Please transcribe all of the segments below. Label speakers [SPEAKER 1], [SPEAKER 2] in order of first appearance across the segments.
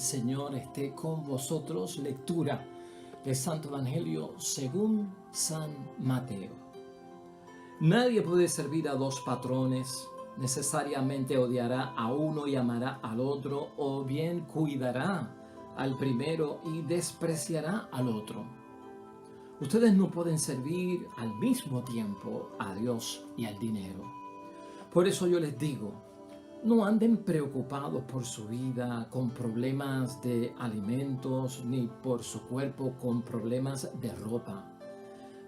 [SPEAKER 1] Señor esté con vosotros. Lectura del Santo Evangelio según San Mateo. Nadie puede servir a dos patrones. Necesariamente odiará a uno y amará al otro, o bien cuidará al primero y despreciará al otro. Ustedes no pueden servir al mismo tiempo a Dios y al dinero. Por eso yo les digo, no anden preocupados por su vida con problemas de alimentos, ni por su cuerpo con problemas de ropa.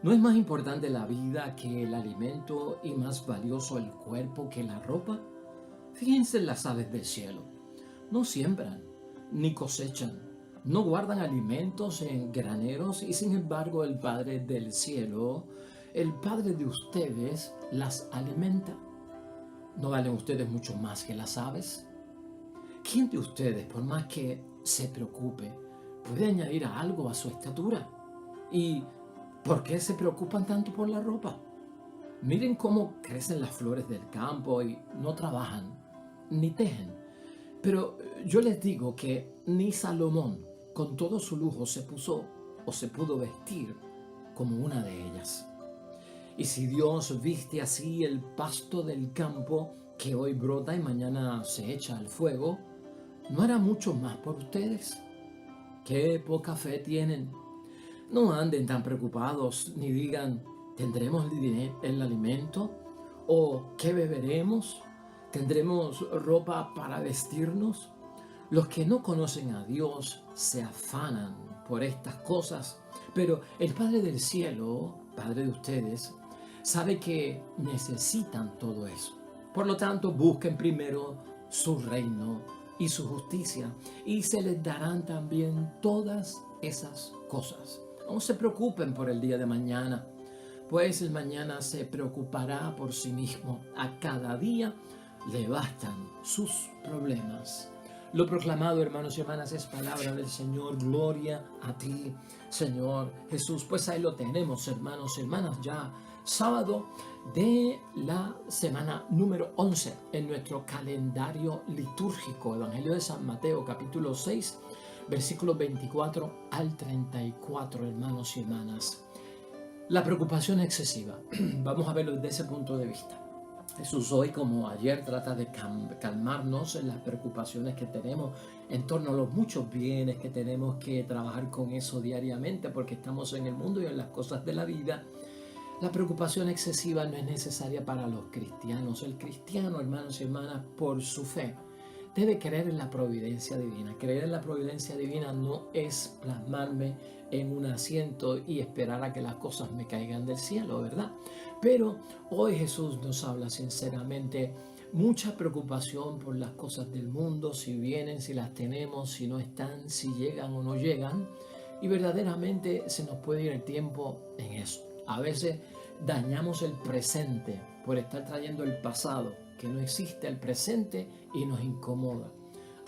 [SPEAKER 1] ¿No es más importante la vida que el alimento y más valioso el cuerpo que la ropa? Fíjense en las aves del cielo. No siembran, ni cosechan, no guardan alimentos en graneros y sin embargo el Padre del cielo, el Padre de ustedes, las alimenta. ¿No valen ustedes mucho más que las aves? ¿Quién de ustedes, por más que se preocupe, puede añadir algo a su estatura? ¿Y por qué se preocupan tanto por la ropa? Miren cómo crecen las flores del campo y no trabajan, ni tejen. Pero yo les digo que ni Salomón, con todo su lujo, se pudo vestir como una de ellas. Y si Dios viste así el pasto del campo, que hoy brota y mañana se echa al fuego, ¿no hará mucho más por ustedes? ¡Qué poca fe tienen! No anden tan preocupados ni digan, ¿tendremos el alimento? ¿O qué beberemos? ¿Tendremos ropa para vestirnos? Los que no conocen a Dios se afanan por estas cosas, pero el Padre del cielo, Padre de ustedes, sabe que necesitan todo eso. Por lo tanto, busquen primero su reino y su justicia, y se les darán también todas esas cosas. No se preocupen por el día de mañana, pues el mañana se preocupará por sí mismo. A cada día le bastan sus problemas. Lo proclamado, hermanos y hermanas, es palabra del Señor. Gloria a ti, Señor Jesús. Pues ahí lo tenemos, hermanos y hermanas, ya sábado de la semana número 11 en nuestro calendario litúrgico. Evangelio de San Mateo, capítulo 6, versículos 24 al 34, hermanos y hermanas. La preocupación excesiva. Vamos a verlo desde ese punto de vista. Jesús hoy, como ayer, trata de calmarnos en las preocupaciones que tenemos en torno a los muchos bienes que tenemos que trabajar con eso diariamente porque estamos en el mundo y en las cosas de la vida. La preocupación excesiva no es necesaria para los cristianos. El cristiano, hermanos y hermanas, por su fe, debe creer en la providencia divina. Creer en la providencia divina no es plasmarme en un asiento y esperar a que las cosas me caigan del cielo, ¿verdad? Pero hoy Jesús nos habla sinceramente, mucha preocupación por las cosas del mundo, si vienen, si las tenemos, si no están, si llegan o no llegan. Y verdaderamente se nos puede ir el tiempo en eso. A veces dañamos el presente por estar trayendo el pasado, que no existe el presente y nos incomoda.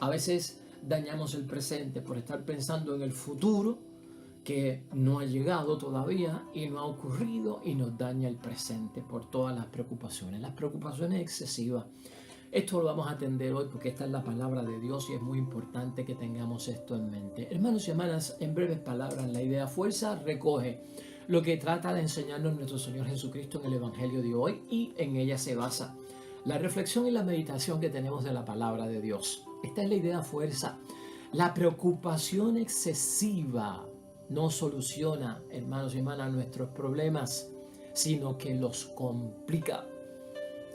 [SPEAKER 1] A veces dañamos el presente por estar pensando en el futuro que no ha llegado todavía y no ha ocurrido y nos daña el presente por todas las preocupaciones excesivas. Esto lo vamos a atender hoy porque esta es la palabra de Dios y es muy importante que tengamos esto en mente. Hermanos y hermanas, en breves palabras, la idea fuerza recoge lo que trata de enseñarnos nuestro Señor Jesucristo en el Evangelio de hoy y en ella se basa la reflexión y la meditación que tenemos de la palabra de Dios. Esta es la idea fuerza. La preocupación excesiva no soluciona, hermanos y hermanas, nuestros problemas, sino que los complica.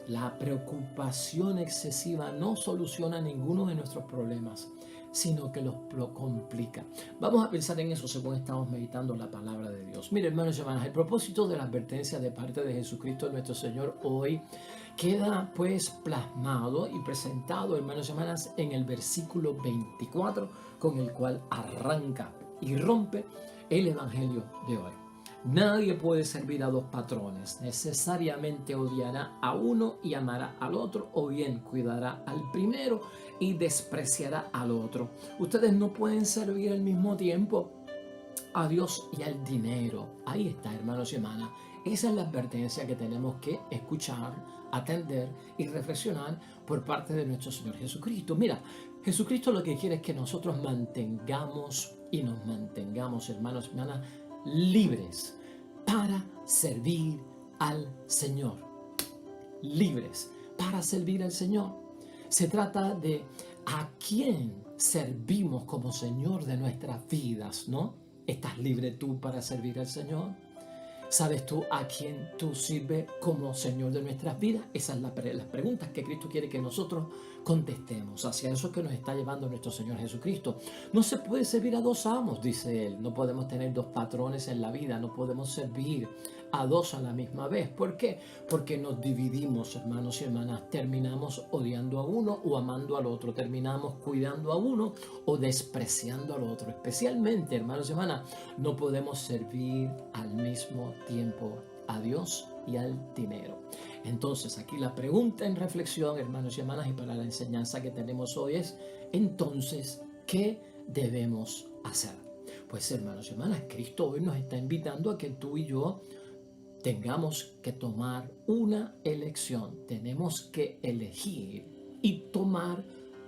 [SPEAKER 1] La preocupación excesiva no soluciona ninguno de nuestros problemas, sino que los complica. Vamos a pensar en eso según estamos meditando la palabra de Dios. Mire, hermanos y hermanas, el propósito de la advertencia de parte de Jesucristo nuestro Señor hoy queda pues plasmado y presentado, hermanos y hermanas, en el versículo 24, con el cual arranca y rompe el Evangelio de hoy. Nadie puede servir a dos patrones. Necesariamente odiará a uno y amará al otro, o bien cuidará al primero y despreciará al otro. Ustedes no pueden servir al mismo tiempo a Dios y al dinero. Ahí está, hermanos y hermanas, Esa es la advertencia que tenemos que escuchar, atender y reflexionar por parte de nuestro Señor Jesucristo. Mira, Jesucristo lo que quiere es que nosotros mantengamos y nos mantengamos, hermanos y hermanas, libres para servir al Señor. Libres para servir al Señor. Se trata de a quién servimos como Señor de nuestras vidas, ¿no? ¿Estás libre tú para servir al Señor? ¿Sabes tú a quién tú sirves como Señor de nuestras vidas? Esas son las preguntas que Cristo quiere que nosotros contestemos. Hacia eso que nos está llevando nuestro Señor Jesucristo. No se puede servir a dos amos, dice Él. No podemos tener dos patrones en la vida. No podemos servir a dos a la misma vez. ¿Por qué? Porque nos dividimos, hermanos y hermanas. Terminamos odiando a uno o amando al otro. Terminamos cuidando a uno o despreciando al otro. Especialmente, hermanos y hermanas, no podemos servir al mismo tiempo a Dios y al dinero. Entonces, aquí la pregunta en reflexión, hermanos y hermanas, y para la enseñanza que tenemos hoy es, entonces, ¿qué debemos hacer? Pues, hermanos y hermanas, Cristo hoy nos está invitando a que tú y yo tengamos que tomar una elección. Tenemos que elegir y tomar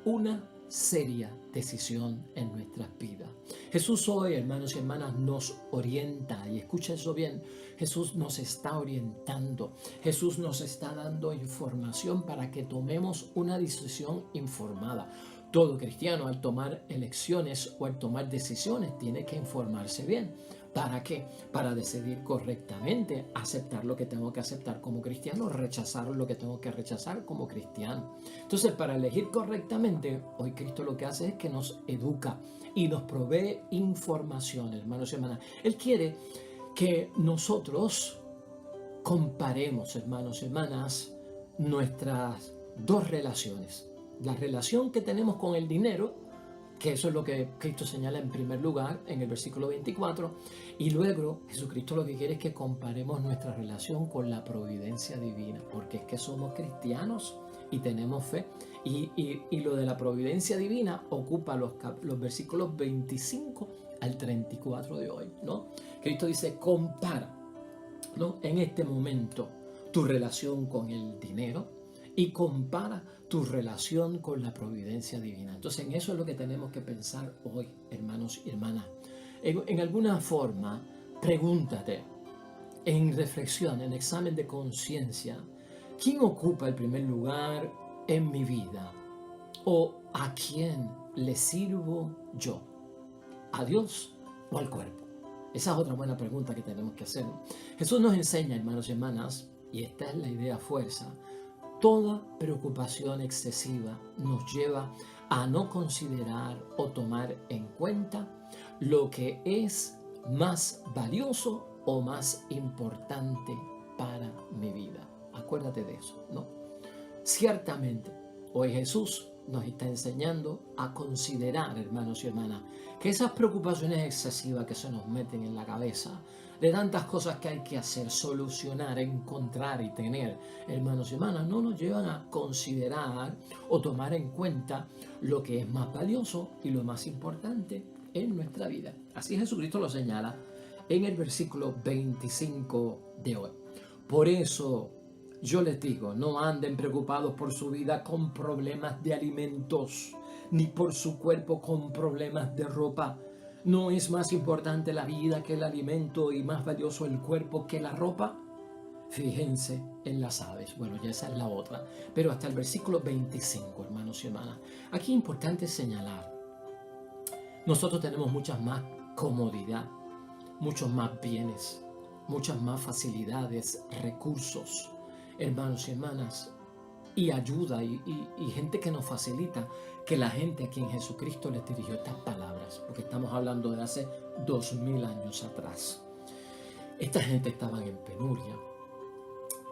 [SPEAKER 1] una seria decisión en nuestras vidas. Jesús hoy, hermanos y hermanas, nos orienta, y escucha eso bien, Jesús nos está orientando, Jesús nos está dando información para que tomemos una decisión informada. Todo cristiano al tomar elecciones o al tomar decisiones tiene que informarse bien. ¿Para qué? Para decidir correctamente, aceptar lo que tengo que aceptar como cristiano, rechazar lo que tengo que rechazar como cristiano. Entonces, para elegir correctamente, hoy Cristo lo que hace es que nos educa y nos provee información, hermanos y hermanas. Él quiere que nosotros comparemos, hermanos y hermanas, nuestras dos relaciones. La relación que tenemos con el dinero, que eso es lo que Cristo señala en primer lugar en el versículo 24, y luego Jesucristo lo que quiere es que comparemos nuestra relación con la providencia divina, porque es que somos cristianos y tenemos fe, y lo de la providencia divina ocupa los versículos 25 al 34 de hoy, ¿no? Cristo dice, compara, ¿no?, en este momento tu relación con el dinero y compara tu relación con la providencia divina. Entonces, en eso es lo que tenemos que pensar hoy, hermanos y hermanas. En alguna forma, pregúntate, en reflexión, en examen de conciencia, ¿quién ocupa el primer lugar en mi vida? ¿O a quién le sirvo yo? ¿A Dios o al cuerpo? Esa es otra buena pregunta que tenemos que hacer. Jesús nos enseña, hermanos y hermanas, y esta es la idea fuerza, toda preocupación excesiva nos lleva a no considerar o tomar en cuenta lo que es más valioso o más importante para mi vida. Acuérdate de eso, ¿no? Ciertamente, hoy Jesús nos está enseñando a considerar, hermanos y hermanas, que esas preocupaciones excesivas que se nos meten en la cabeza, de tantas cosas que hay que hacer, solucionar, encontrar y tener, hermanos y hermanas, no nos llevan a considerar o tomar en cuenta lo que es más valioso y lo más importante en nuestra vida. Así Jesucristo lo señala en el versículo 25 de hoy. Por eso yo les digo, no anden preocupados por su vida con problemas de alimentos, ni por su cuerpo con problemas de ropa. ¿No es más importante la vida que el alimento y más valioso el cuerpo que la ropa? Fíjense en las aves. Bueno, ya esa es la otra. Pero hasta el versículo 25, hermanos y hermanas. Aquí es importante señalar, nosotros tenemos muchas más comodidad, muchos más bienes, muchas más facilidades, recursos, hermanos y hermanas, y ayuda y gente que nos facilita que la gente a quien Jesucristo les dirigió estas palabras, porque estamos hablando de hace 2000 años atrás. Esta gente estaba en penuria.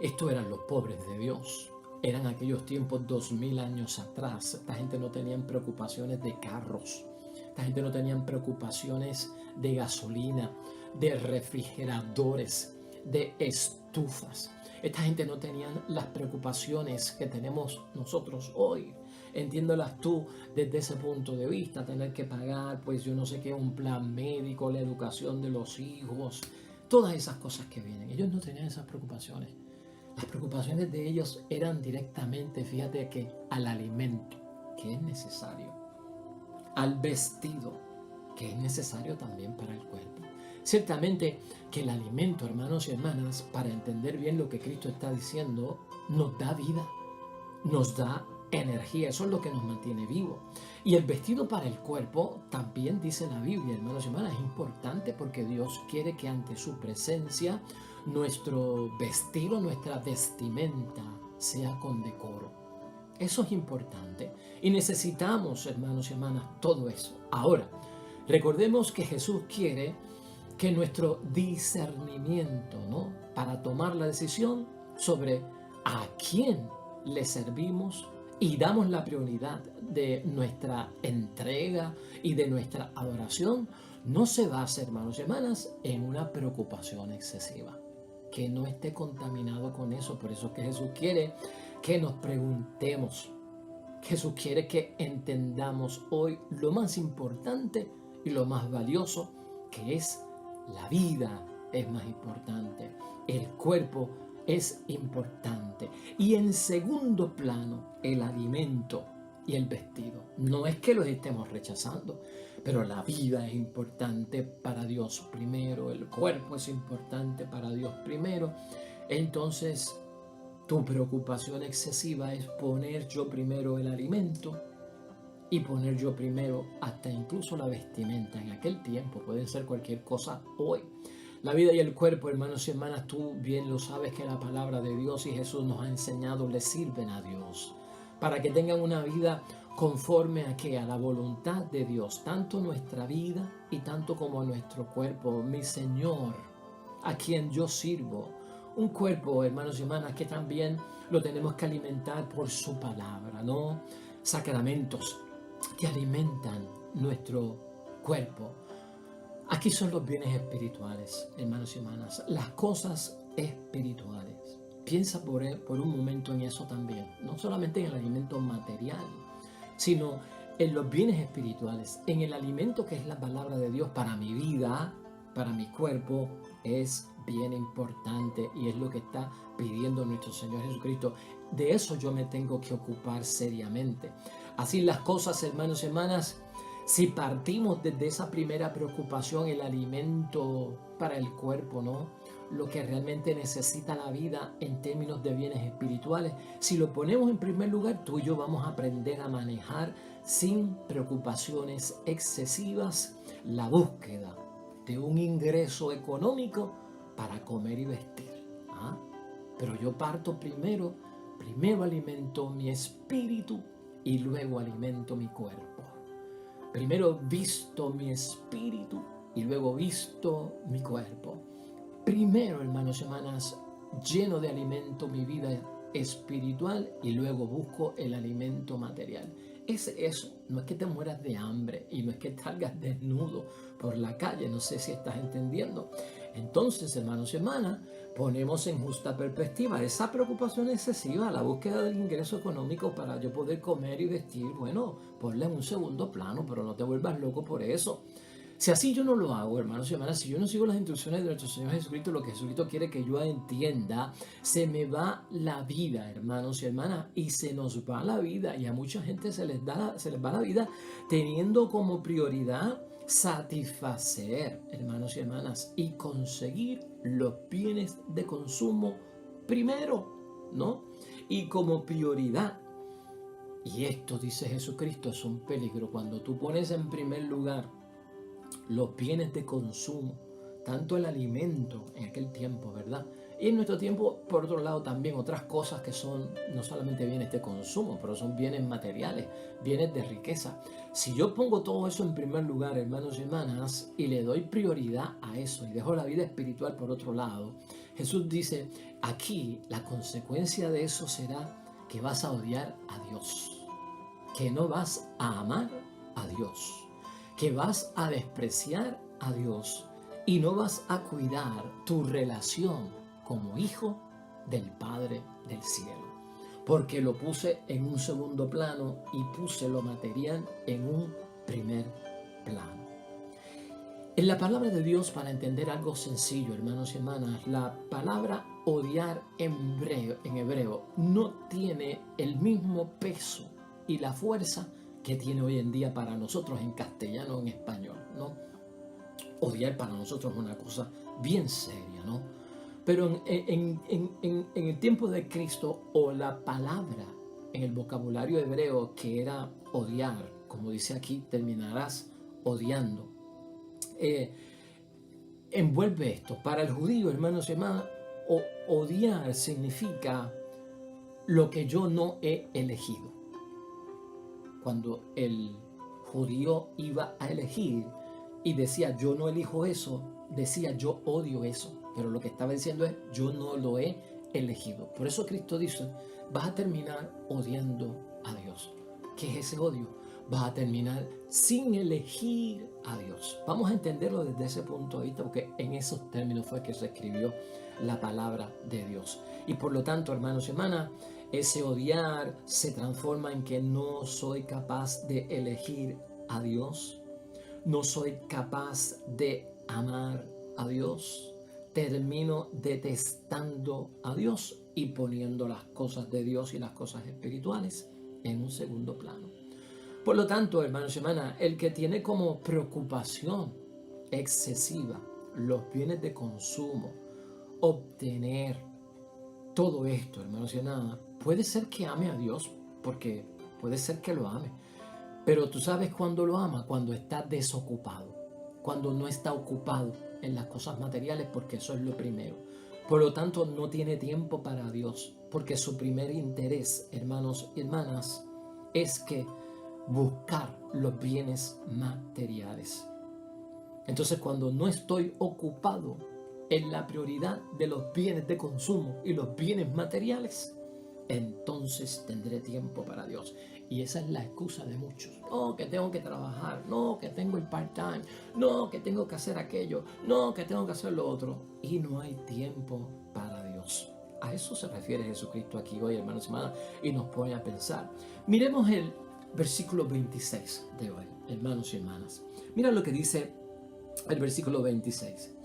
[SPEAKER 1] Estos eran los pobres de Dios. Eran aquellos tiempos 2000 años atrás. Esta gente no tenía preocupaciones de carros. Esta gente no tenía preocupaciones de gasolina, de refrigeradores, de estufas. Esta gente no tenía las preocupaciones que tenemos nosotros hoy. Entiéndolas tú desde ese punto de vista, tener que pagar, pues yo no sé qué, un plan médico, la educación de los hijos, todas esas cosas que vienen. Ellos no tenían esas preocupaciones. Las preocupaciones de ellos eran directamente, fíjate, que al alimento, que es necesario, al vestido, que es necesario también para el cuerpo. Ciertamente que el alimento, hermanos y hermanas, para entender bien lo que Cristo está diciendo, nos da vida, nos da energía, eso es lo que nos mantiene vivos. Y el vestido para el cuerpo, también dice la Biblia, hermanos y hermanas, es importante porque Dios quiere que ante su presencia nuestro vestido, nuestra vestimenta sea con decoro. Eso es importante y necesitamos, hermanos y hermanas, todo eso. Ahora, recordemos que Jesús quiere que nuestro discernimiento, ¿no?, para tomar la decisión sobre a quién le servimos y damos la prioridad de nuestra entrega y de nuestra adoración, no se basa, hermanos y hermanas, en una preocupación excesiva. Que no esté contaminado con eso. Por eso es que Jesús quiere que nos preguntemos. Jesús quiere que entendamos hoy lo más importante y lo más valioso, que es la vida es más importante. El cuerpo es importante. Y en segundo plano, el alimento y el vestido. No es que los estemos rechazando, pero la vida es importante para Dios primero, el cuerpo es importante para Dios primero. Entonces, tu preocupación excesiva es poner yo primero el alimento y poner yo primero hasta incluso la vestimenta. En aquel tiempo puede ser cualquier cosa hoy. La vida y el cuerpo, hermanos y hermanas, tú bien lo sabes que la palabra de Dios y Jesús nos ha enseñado, le sirven a Dios para que tengan una vida conforme a que a la voluntad de Dios, tanto nuestra vida y tanto como nuestro cuerpo. Mi Señor, a quien yo sirvo, un cuerpo, hermanos y hermanas, que también lo tenemos que alimentar por su palabra, ¿no? Sacramentos que alimentan nuestro cuerpo. Aquí son los bienes espirituales, hermanos y hermanas, las cosas espirituales. Piensa por un momento en eso también, no solamente en el alimento material, sino en los bienes espirituales, en el alimento que es la palabra de Dios para mi vida, para mi cuerpo, es bien importante y es lo que está pidiendo nuestro Señor Jesucristo. De eso yo me tengo que ocupar seriamente. Así las cosas, hermanos y hermanas, si partimos desde esa primera preocupación, el alimento para el cuerpo, ¿no?, lo que realmente necesita la vida en términos de bienes espirituales, si lo ponemos en primer lugar, tú y yo vamos a aprender a manejar sin preocupaciones excesivas la búsqueda de un ingreso económico para comer y vestir. ¿Ah? Pero yo parto primero alimento mi espíritu y luego alimento mi cuerpo. Primero visto mi espíritu y luego visto mi cuerpo. Primero, hermanos y hermanas, lleno de alimento mi vida espiritual y luego busco el alimento material. Es eso, no es que te mueras de hambre y no es que salgas desnudo por la calle, no sé si estás entendiendo. Entonces, hermanos y hermanas, ponemos en justa perspectiva esa preocupación excesiva, la búsqueda del ingreso económico para yo poder comer y vestir. Bueno, ponle en un segundo plano, pero no te vuelvas loco por eso. Si así yo no lo hago, hermanos y hermanas, si yo no sigo las instrucciones de nuestro Señor Jesucristo, lo que Jesucristo quiere que yo entienda, se me va la vida, hermanos y hermanas, y se nos va la vida, y a mucha gente se les va la vida teniendo como prioridad satisfacer, hermanos y hermanas, y conseguir los bienes de consumo primero, ¿no? Y como prioridad. Y esto, dice Jesucristo, es un peligro. Cuando tú pones en primer lugar los bienes de consumo, tanto el alimento en aquel tiempo, ¿verdad? Y en nuestro tiempo, por otro lado, también otras cosas que son no solamente bienes de consumo, pero son bienes materiales, bienes de riqueza. Si yo pongo todo eso en primer lugar, hermanos y hermanas, y le doy prioridad a eso y dejo la vida espiritual por otro lado, Jesús dice, aquí la consecuencia de eso será que vas a odiar a Dios, que no vas a amar a Dios, que vas a despreciar a Dios y no vas a cuidar tu relación como hijo del Padre del cielo. Porque lo puse en un segundo plano y puse lo material en un primer plano. En la palabra de Dios, para entender algo sencillo, hermanos y hermanas, la palabra odiar en hebreo no tiene el mismo peso y la fuerza que tiene hoy en día para nosotros en castellano o en español, ¿no? Odiar para nosotros es una cosa bien seria, ¿no? Pero en el tiempo de Cristo, o la palabra en el vocabulario hebreo que era odiar, como dice aquí, terminarás odiando, envuelve esto. Para el judío, hermanos y hermanas, odiar significa lo que yo no he elegido. Cuando el judío iba a elegir y decía yo no elijo eso, decía yo odio eso, pero lo que estaba diciendo es yo no lo he elegido. Por eso Cristo dice, vas a terminar odiando a Dios. ¿Qué es ese odio? Vas a terminar sin elegir a Dios. Vamos a entenderlo desde ese punto de vista, porque en esos términos fue que se escribió la palabra de Dios. Y por lo tanto, hermanos y hermanas, ese odiar se transforma en que no soy capaz de elegir a Dios, no soy capaz de amar a Dios, termino detestando a Dios y poniendo las cosas de Dios y las cosas espirituales en un segundo plano. Por lo tanto, hermanos y hermanas, el que tiene como preocupación excesiva los bienes de consumo, obtener todo esto, hermanos y hermanas, puede ser que ame a Dios, porque puede ser que lo ame, pero tú sabes cuándo lo ama, cuando está desocupado, cuando no está ocupado en las cosas materiales, porque eso es lo primero. Por lo tanto, no tiene tiempo para Dios, porque su primer interés, hermanos y hermanas, es que buscar los bienes materiales. Entonces, cuando no estoy ocupado en la prioridad de los bienes de consumo y los bienes materiales, entonces tendré tiempo para Dios. Y esa es la excusa de muchos. No, que tengo que trabajar. No, que tengo el part-time. No, que tengo que hacer aquello. No, que tengo que hacer lo otro. Y no hay tiempo para Dios. A eso se refiere Jesucristo aquí hoy, hermanos y hermanas, y nos pone a pensar. Miremos el versículo 26 de hoy, hermanos y hermanas. Mira lo que dice el versículo 26.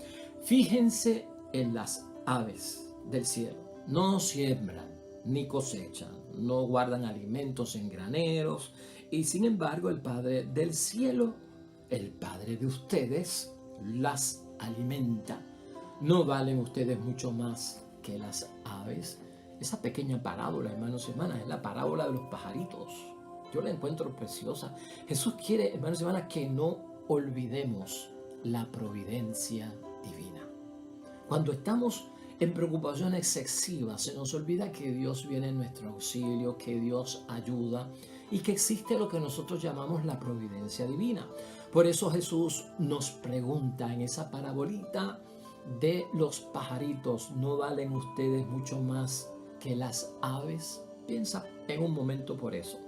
[SPEAKER 1] Fíjense en las aves del cielo. No siembran ni cosechan, no guardan alimentos en graneros, y sin embargo el Padre del cielo, el Padre de ustedes, las alimenta. ¿No valen ustedes mucho más que las aves? Esa pequeña parábola, hermanos y hermanas, es la parábola de los pajaritos. Yo la encuentro preciosa. Jesús quiere, hermanos y hermanas, que no olvidemos la providencia divina. Cuando estamos en preocupación excesiva, se nos olvida que Dios viene en nuestro auxilio, que Dios ayuda y que existe lo que nosotros llamamos la providencia divina. Por eso Jesús nos pregunta en esa parabolita de los pajaritos, ¿no valen ustedes mucho más que las aves? Piensa en un momento por eso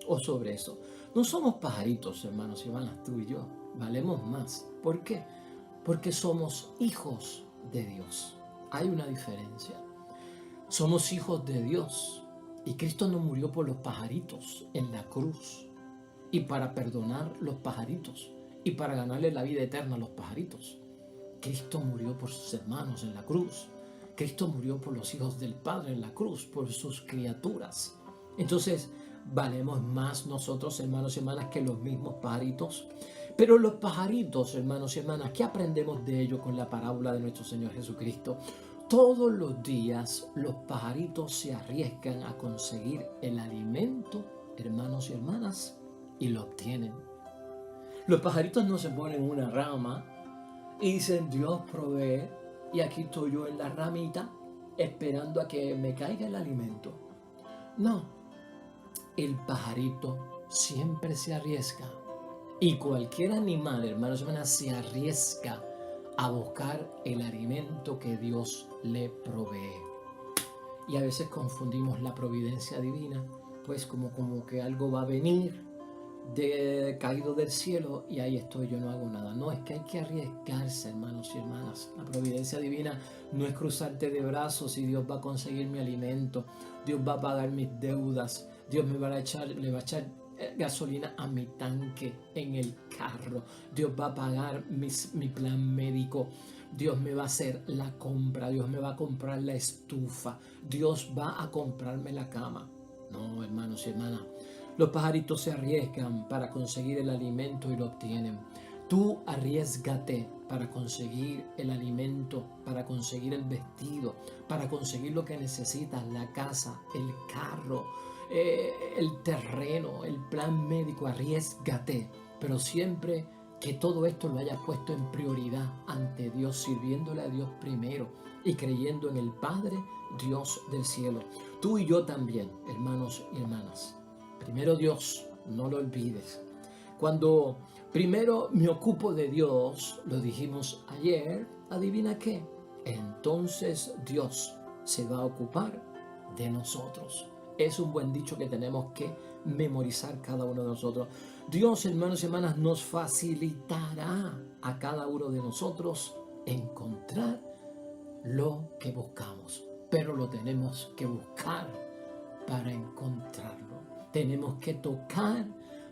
[SPEAKER 1] o sobre eso. No somos pajaritos, hermanos y hermanas, tú y yo, valemos más. ¿Por qué? Porque somos hijos de Dios. Hay una diferencia. Somos hijos de Dios y Cristo no murió por los pajaritos en la cruz y para perdonar los pajaritos y para ganarle la vida eterna a los pajaritos. Cristo murió por sus hermanos en la cruz. Cristo murió por los hijos del Padre en la cruz, por sus criaturas. Entonces, valemos más nosotros, hermanos y hermanas, que los mismos pajaritos. Pero los pajaritos, hermanos y hermanas, ¿qué aprendemos de ello con la parábola de nuestro Señor Jesucristo? Todos los días los pajaritos se arriesgan a conseguir el alimento, hermanos y hermanas, y lo obtienen. Los pajaritos no se ponen en una rama y dicen Dios provee y aquí estoy yo en la ramita esperando a que me caiga el alimento. No, el pajarito siempre se arriesga. Y cualquier animal, hermanos y hermanas, se arriesga a buscar el alimento que Dios le provee. Y a veces confundimos la providencia divina, pues como que algo va a venir caído del cielo y ahí estoy, yo no hago nada. No, es que hay que arriesgarse, hermanos y hermanas. La providencia divina no es cruzarte de brazos y Dios va a conseguir mi alimento, Dios va a pagar mis deudas, Dios le va a echar gasolina a mi tanque en el carro. Dios va a pagar mi plan médico. Dios me va a hacer la compra. Dios me va a comprar la estufa. Dios va a comprarme la cama. No, hermanos y hermanas. Los pajaritos se arriesgan para conseguir el alimento y lo obtienen. Tú arriésgate para conseguir el alimento, para conseguir el vestido, para conseguir lo que necesitas, la casa, el carro, el terreno, el plan médico. Arriésgate, pero siempre que todo esto lo hayas puesto en prioridad ante Dios, sirviéndole a Dios primero y creyendo en el Padre, Dios del cielo. Tú y yo también, hermanos y hermanas. Primero Dios, no lo olvides. Cuando primero me ocupo de Dios, lo dijimos ayer, adivina qué, entonces Dios se va a ocupar de nosotros. Es un buen dicho que tenemos que memorizar cada uno de nosotros. Dios, hermanos y hermanas, nos facilitará a cada uno de nosotros encontrar lo que buscamos, pero lo tenemos que buscar para encontrarlo. Tenemos que tocar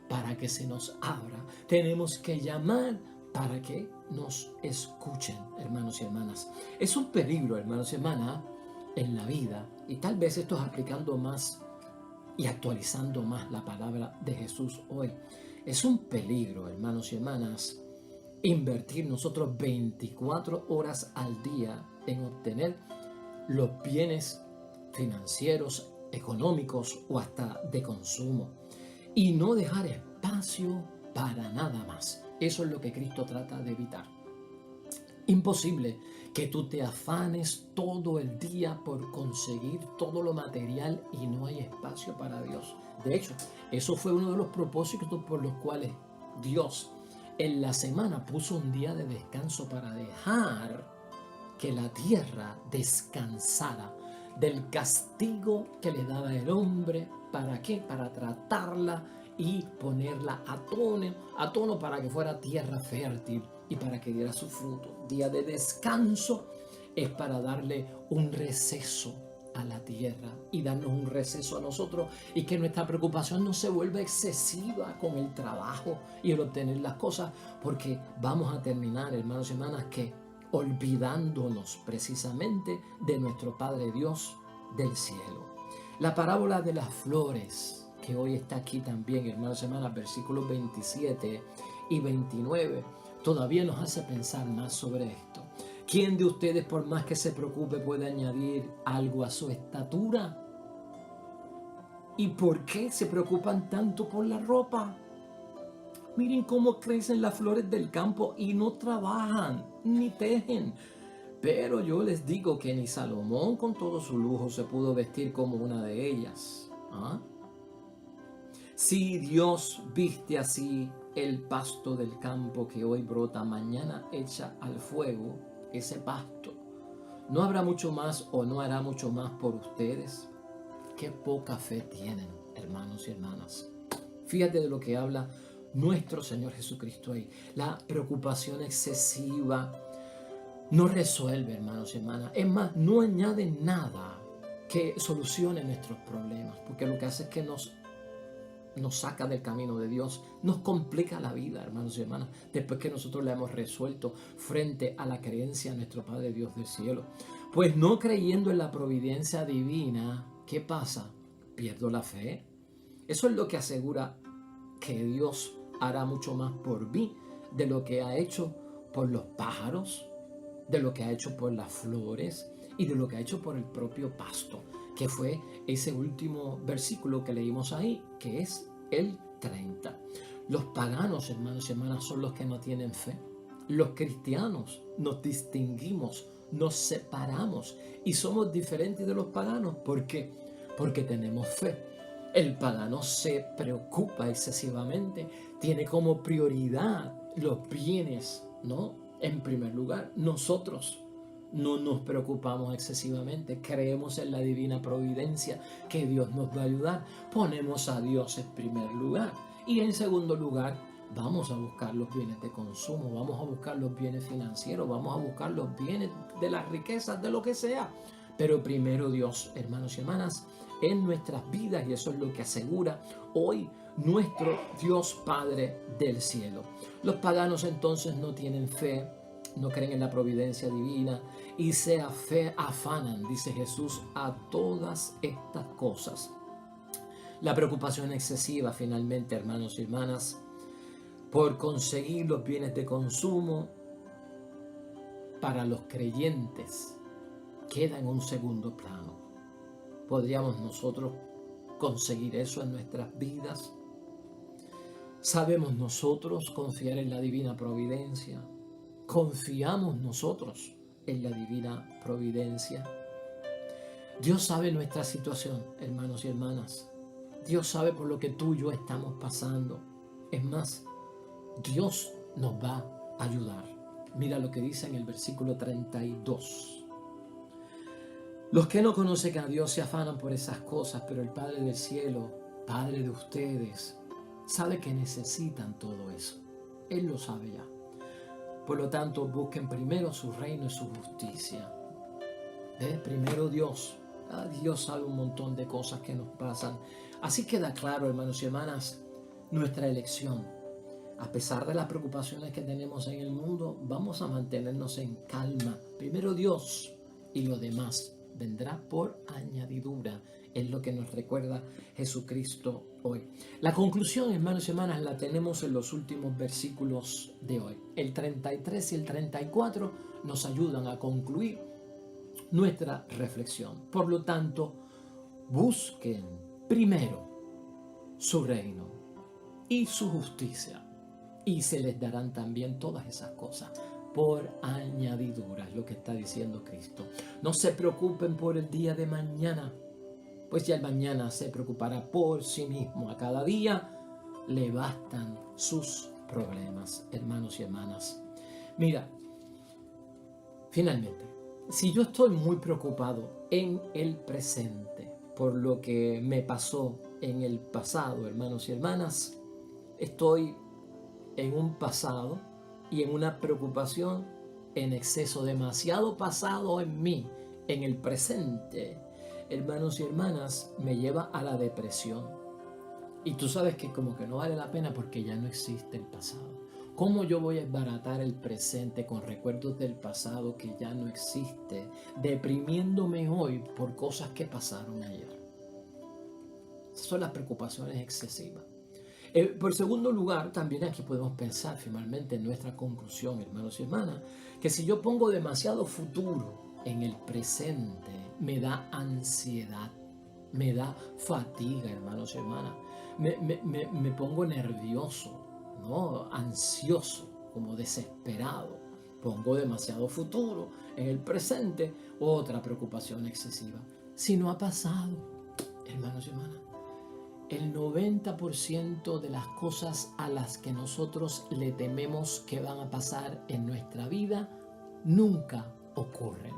[SPEAKER 1] para que se nos abra. Tenemos que llamar para que nos escuchen, hermanos y hermanas. Es un peligro, hermanos y hermanas, en la vida, y tal vez esto es aplicando más y actualizando más la palabra de Jesús hoy. Es un peligro, hermanos y hermanas, invertir nosotros 24 horas al día en obtener los bienes financieros, económicos o hasta de consumo y no dejar espacio para nada más. Eso es lo que Cristo trata de evitar. Imposible que tú te afanes todo el día por conseguir todo lo material y no hay espacio para Dios. De hecho, eso fue uno de los propósitos por los cuales Dios en la semana puso un día de descanso para dejar que la tierra descansara del castigo que le daba el hombre. ¿Para qué? Para tratarla y ponerla a tono para que fuera tierra fértil y para que diera su fruto. Día de descanso es para darle un receso a la tierra y darnos un receso a nosotros y que nuestra preocupación no se vuelva excesiva con el trabajo y el obtener las cosas, porque vamos a terminar, hermanos y hermanas, que olvidándonos precisamente de nuestro Padre Dios del cielo. La parábola de las flores, que hoy está aquí también, hermanos y hermanas, versículos 27 y 29, todavía nos hace pensar más sobre esto. ¿Quién de ustedes, por más que se preocupe, puede añadir algo a su estatura? ¿Y por qué se preocupan tanto por la ropa? Miren cómo crecen las flores del campo y no trabajan ni tejen. Pero yo les digo que ni Salomón con todo su lujo se pudo vestir como una de ellas. ¿Ah? Si Dios viste así el pasto del campo que hoy brota, mañana echa al fuego ese pasto, ¿no habrá mucho más o no hará mucho más por ustedes? Qué poca fe tienen, hermanos y hermanas. Fíjate de lo que habla nuestro Señor Jesucristo ahí. La preocupación excesiva no resuelve, hermanos y hermanas. Es más, no añade nada que solucione nuestros problemas, porque lo que hace es que nos saca del camino de Dios, nos complica la vida, hermanos y hermanas, después que nosotros la hemos resuelto frente a la creencia en nuestro Padre Dios del cielo. Pues no creyendo en la providencia divina, ¿qué pasa? Pierdo la fe. Eso es lo que asegura que Dios hará mucho más por mí de lo que ha hecho por los pájaros, de lo que ha hecho por las flores y de lo que ha hecho por el propio pasto, que fue ese último versículo que leímos ahí, que es el 30. Los paganos, hermanos y hermanas, son los que no tienen fe. Los cristianos nos distinguimos, nos separamos y somos diferentes de los paganos. ¿Por qué? Porque tenemos fe. El pagano se preocupa excesivamente, tiene como prioridad los bienes, ¿no? En primer lugar, nosotros no nos preocupamos excesivamente, creemos en la divina providencia, que Dios nos va a ayudar, ponemos a Dios en primer lugar y en segundo lugar vamos a buscar los bienes de consumo, vamos a buscar los bienes financieros, vamos a buscar los bienes de las riquezas, de lo que sea, pero primero Dios, hermanos y hermanas, en nuestras vidas, y eso es lo que asegura hoy nuestro Dios Padre del cielo. Los paganos entonces no tienen fe, no creen en la providencia divina y se afanan, dice Jesús, a todas estas cosas. La preocupación excesiva, finalmente, hermanos y hermanas, por conseguir los bienes de consumo para los creyentes queda en un segundo plano. ¿Podríamos nosotros conseguir eso en nuestras vidas? ¿Sabemos nosotros confiar en la divina providencia? ¿Confiamos nosotros en la divina providencia? Dios sabe nuestra situación, hermanos y hermanas. Dios sabe por lo que tú y yo estamos pasando. Es más, Dios nos va a ayudar. Mira lo que dice en el versículo 32. Los que no conocen a Dios se afanan por esas cosas, pero el Padre del cielo, Padre de ustedes, sabe que necesitan todo eso. Él lo sabe ya. Por lo tanto, busquen primero su reino y su justicia. Primero Dios. Dios sabe un montón de cosas que nos pasan. Así queda claro, hermanos y hermanas, nuestra elección. A pesar de las preocupaciones que tenemos en el mundo, vamos a mantenernos en calma. Primero Dios y lo demás vendrá por añadidura. Es lo que nos recuerda Jesucristo hoy. La conclusión, hermanos y hermanas, la tenemos en los últimos versículos de hoy. El 33 y el 34 nos ayudan a concluir nuestra reflexión. Por lo tanto, busquen primero su reino y su justicia, y se les darán también todas esas cosas por añadidura, es lo que está diciendo Cristo. No se preocupen por el día de mañana, pues ya el mañana se preocupará por sí mismo. A cada día le bastan sus problemas, hermanos y hermanas. Mira, finalmente, si yo estoy muy preocupado en el presente por lo que me pasó en el pasado, hermanos y hermanas, estoy en un pasado y en una preocupación en exceso, demasiado pasado en mí, en el presente, hermanos y hermanas, me lleva a la depresión. Y tú sabes que como que no vale la pena porque ya no existe el pasado. ¿Cómo yo voy a desbaratar el presente con recuerdos del pasado que ya no existe, deprimiéndome hoy por cosas que pasaron ayer? Esas son las preocupaciones excesivas. Por segundo lugar, también aquí podemos pensar finalmente en nuestra conclusión, hermanos y hermanas, que si yo pongo demasiado futuro en el presente, me da ansiedad, me da fatiga, hermanos y hermanas, me pongo nervioso, ¿no? Ansioso, como desesperado. Pongo demasiado futuro en el presente, otra preocupación excesiva. Si no ha pasado, hermanos y hermanas, el 90% de las cosas a las que nosotros le tememos que van a pasar en nuestra vida nunca ocurren.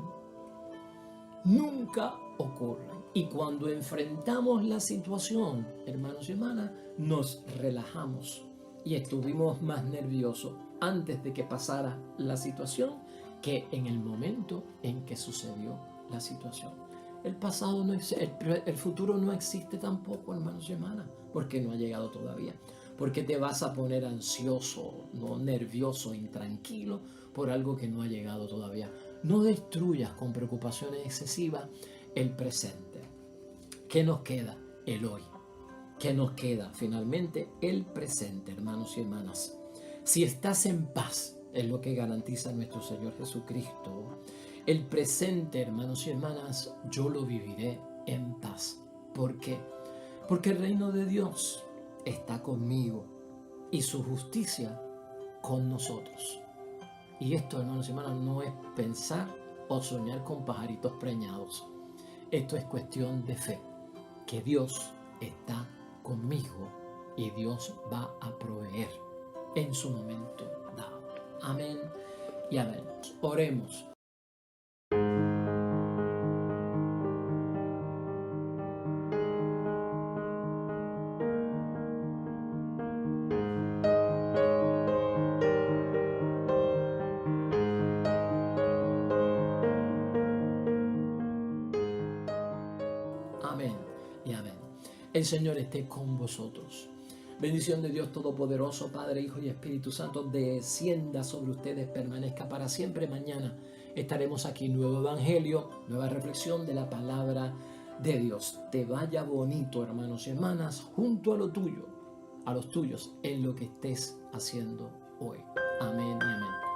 [SPEAKER 1] Nunca ocurren. Y cuando enfrentamos la situación, hermanos y hermanas, nos relajamos y estuvimos más nerviosos antes de que pasara la situación que en el momento en que sucedió la situación. El pasado no existe, el futuro no existe tampoco, hermanos y hermanas, porque no ha llegado todavía. Porque te vas a poner ansioso, no nervioso, intranquilo por algo que no ha llegado todavía. No destruyas con preocupaciones excesivas el presente. ¿Qué nos queda? El hoy. ¿Qué nos queda? Finalmente, el presente, hermanos y hermanas. Si estás en paz, es lo que garantiza nuestro Señor Jesucristo. El presente, hermanos y hermanas, yo lo viviré en paz. ¿Por qué? Porque el reino de Dios está conmigo y su justicia con nosotros. Y esto, hermanos y hermanas, no es pensar o soñar con pajaritos preñados. Esto es cuestión de fe, que Dios está conmigo y Dios va a proveer en su momento dado. Amén y amén. Oremos. Amén y amén. El Señor esté con vosotros. Bendición de Dios Todopoderoso, Padre, Hijo y Espíritu Santo, descienda sobre ustedes, permanezca para siempre. Mañana estaremos aquí, nuevo evangelio, nueva reflexión de la palabra de Dios. Te vaya bonito, hermanos y hermanas, junto a lo tuyo, a los tuyos, en lo que estés haciendo hoy. Amén y amén.